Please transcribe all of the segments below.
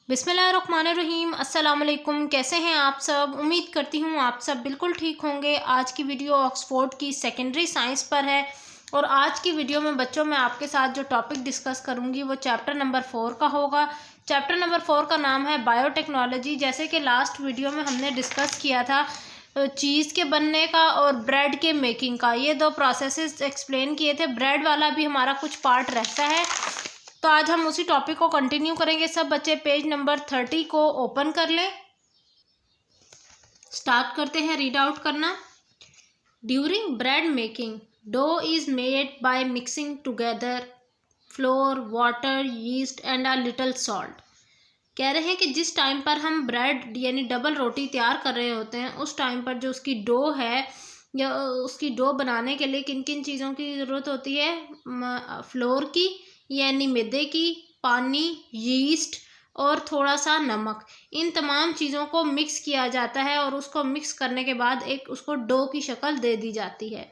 बिस्मिल्लाहिर्रहमानिर्रहीम। अस्सलाम वालेकुम। कैसे हैं आप सब? उम्मीद करती हूँ आप सब बिल्कुल ठीक होंगे। आज की वीडियो ऑक्सफोर्ड की सेकेंडरी साइंस पर है और आज की वीडियो में बच्चों मैं आपके साथ जो टॉपिक डिस्कस करूँगी वो चैप्टर नंबर 4 का होगा। चैप्टर नंबर 4 का नाम है बायोटेक्नोलॉजी। जैसे कि लास्ट वीडियो में हमने डिस्कस किया था चीज़ के बनने का और ब्रेड के मेकिंग का, ये दो प्रोसेसेस एक्सप्लेन किए थे। ब्रेड वाला भी हमारा कुछ पार्ट रहता है, तो आज हम उसी टॉपिक को कंटिन्यू करेंगे। सब बच्चे पेज नंबर 30 को ओपन कर लें। स्टार्ट करते हैं रीड आउट करना। During bread making dough is made by mixing together flour, water, yeast and a little salt. कह रहे हैं कि जिस टाइम पर हम ब्रेड यानी डबल रोटी तैयार कर रहे होते हैं उस टाइम पर जो उसकी डो है या उसकी डो बनाने के लिए किन किन चीज़ों की ज़रूरत होती है? फ्लोर की यानी मैदे की, पानी, यीस्ट और थोड़ा सा नमक। इन तमाम चीज़ों को मिक्स किया जाता है और उसको मिक्स करने के बाद एक उसको डो की शक्ल दे दी जाती है।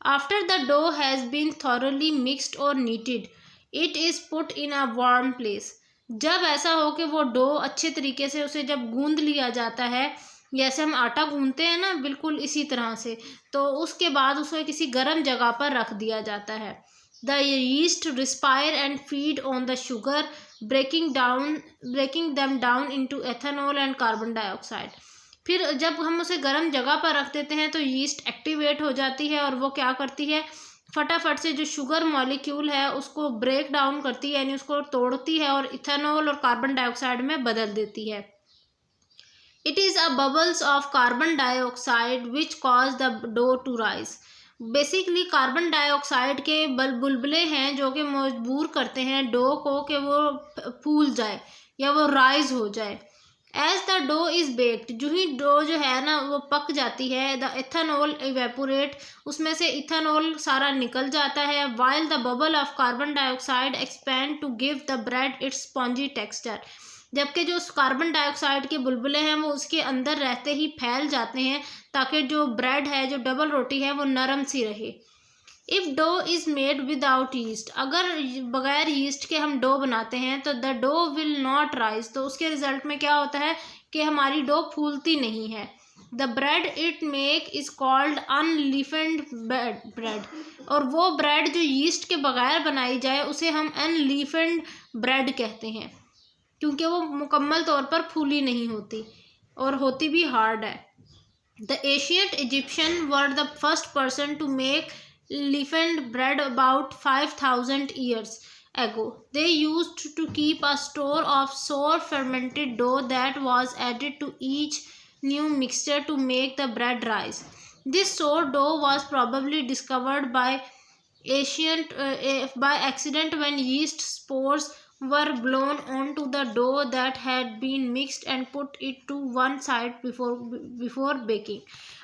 After the dough has been thoroughly mixed और kneaded it is put in a warm place. जब ऐसा हो कि वो डो अच्छे तरीके से उसे जब गूंद लिया जाता है, जैसे हम आटा गूंदते हैं ना, बिल्कुल इसी तरह से, तो उसके बाद उसे किसी गर्म जगह पर रख दिया जाता है। The yeast respire and feed on the sugar, breaking them down into ethanol and carbon dioxide। फिर जब हम उसे गर्म जगह पर रख देते हैं तो यीस्ट एक्टिवेट हो जाती है और वो क्या करती है, फटाफट से जो शुगर मॉलिक्यूल है उसको ब्रेक डाउन करती है, यानी उसको तोड़ती है और इथेनॉल और कार्बन डाइऑक्साइड में बदल देती है। It is a bubbles of carbon dioxide which cause the dough to rise. Basically carbon dioxide के बुलबुले हैं जो कि मजबूर करते हैं डो को कि वो फूल जाए या वो राइज हो जाए। As the dough is baked, जो ही डो जो है ना वो पक जाती है, द इथेनॉल इवेपोरेट, उसमें से इथेनॉल सारा निकल जाता है। While the bubble of carbon dioxide expand to give the bread its spongy texture. जबकि जो कार्बन डाइऑक्साइड के बुलबुले हैं वो उसके अंदर रहते ही फैल जाते हैं ताकि जो ब्रेड है, जो डबल रोटी है, वो नरम सी रहे। If dough is made without yeast, अगर बगैर यीस्ट के हम डो बनाते हैं तो the dough will not rise, तो उसके रिजल्ट में क्या होता है कि हमारी डो फूलती नहीं है। The bread it make is called unleavened bread, और वो ब्रेड जो यीस्ट के बगैर बनाई जाए उसे हम अनलीफेंड ब्रेड कहते हैं, क्योंकि वो मुकम्मल तौर पर फूली नहीं होती और होती भी हार्ड है। The ancient Egyptian were the first person to make leavened bread about 5,000 years ago. They used to keep a store of sour fermented dough that was added to each new mixture to make the bread rise. This sour dough was probably discovered by by accident when yeast spores were blown onto the dough that had been mixed and put it to one side before baking.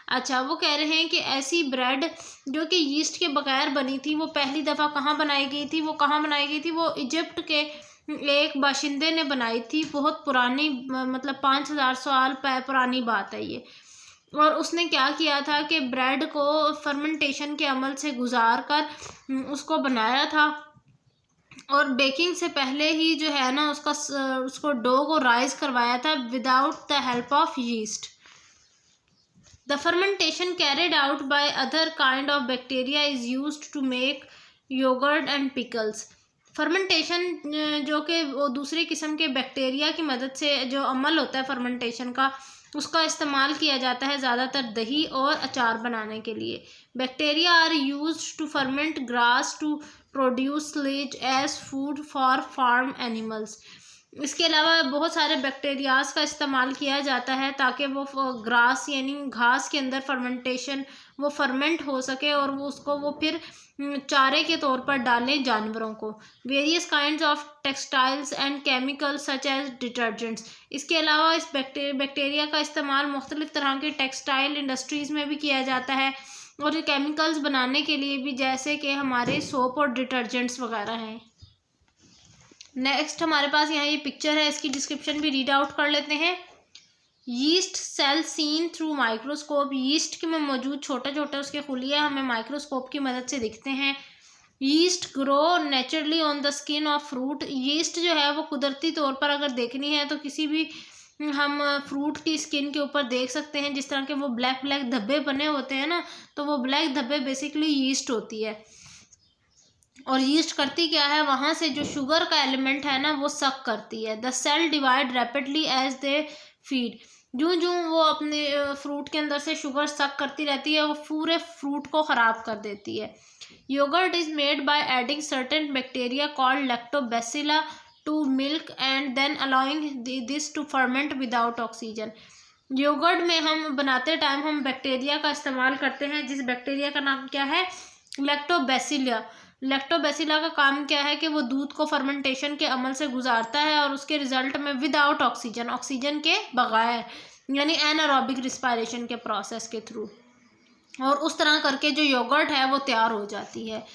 अच्छा, वो कह रहे हैं कि ऐसी bread जो कि yeast के बगैर बनी थी वो पहली दफ़ा कहाँ बनाई गई थी? वो कहाँ बनाई गई थी? वो इजिप्ट के एक बाशिंदे ने बनाई थी। बहुत पुरानी, मतलब 5,000 साल पुरानी बात है ये। और उसने क्या किया था कि ब्रेड को फर्मेंटेशन के अमल से गुजार कर उसको बनाया था और बेकिंग से पहले ही जो है ना उसको डो को राइज करवाया था without the help of yeast. The fermentation carried out by other kind of bacteria is used to make yogurt and pickles. Fermentation जो कि वो दूसरे किस्म के बैक्टीरिया की मदद से जो अमल होता है फर्मेंटेशन का, उसका इस्तेमाल किया जाता है ज़्यादातर दही और अचार बनाने के लिए। Bacteria are used to ferment grass to produce silage as food for farm animals. इसके अलावा बहुत सारे बैक्टीरियाज का इस्तेमाल किया जाता है ताकि वो ग्रास यानी घास के अंदर वो फर्मेंट हो सके और वो फिर चारे के तौर पर डालें जानवरों को। Various kinds of textiles and chemicals such as detergents. इसके अलावा इस बैक्टीरिया का इस्तेमाल मुख्तलिफ तरह के टेक्सटाइल इंडस्ट्रीज़ में भी किया जाता है और केमिकल्स बनाने के लिए भी, जैसे कि हमारे सोप और डिटर्जेंट्स वगैरह हैं। नेक्स्ट हमारे पास यहाँ ये पिक्चर है, इसकी डिस्क्रिप्शन भी रीड आउट कर लेते हैं। Yeast cell seen through microscope, yeast के में मौजूद छोटे छोटे उसके खुलिया हमें माइक्रोस्कोप की मदद से दिखते हैं। Yeast grow naturally on the skin of fruit. Yeast जो है वो कुदरती तौर पर अगर देखनी है तो किसी भी हम फ्रूट की स्किन के ऊपर देख सकते हैं। जिस तरह के वो ब्लैक ब्लैक धब्बे बने होते हैं ना, तो वो ब्लैक धब्बे बेसिकली यीस्ट होती है। और यीस्ट करती क्या है, वहाँ से जो शुगर का एलिमेंट है ना वो सक करती है। The cell divide rapidly as they feed. जूं जूं वो अपने फ्रूट के अंदर से शुगर सक करती रहती है, वो पूरे फ्रूट को ख़राब कर देती है। Yoghurt is made by adding certain bacteria called lactobacilli to milk and then allowing this to ferment without oxygen. Yoghurt में हम बनाते टाइम हम बैक्टीरिया का इस्तेमाल करते हैं, जिस बैक्टीरिया का नाम क्या है, लैक्टोबैसिला। लैक्टोबैसिला का काम क्या है कि वो दूध को फर्मेंटेशन के अमल से गुजारता है और उसके रिजल्ट में विदाउट ऑक्सीजन, ऑक्सीजन के बगैर, यानी एनारोबिक रिस्पायरेशन के प्रोसेस के थ्रू, और उस तरह करके जो योगर्ट है वो तैयार हो जाती है।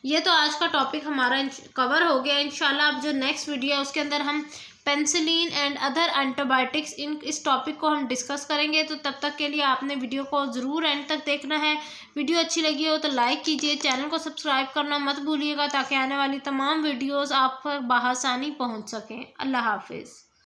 ये तो आज का टॉपिक हमारा कवर हो गया। इंशाल्लाह अब जो नेक्स्ट वीडियो है उसके अंदर हम पेंसिलिन एंड अदर एंटीबायोटिक्स इस टॉपिक को हम डिस्कस करेंगे। तो तब तक के लिए आपने वीडियो को ज़रूर एंड तक देखना है। वीडियो अच्छी लगी हो तो लाइक कीजिए, चैनल को सब्सक्राइब करना मत भूलिएगा ताकि आने वाली तमाम वीडियोज़ आप पर बआसानी पहुँच सकें। अल्लाह हाफिज़।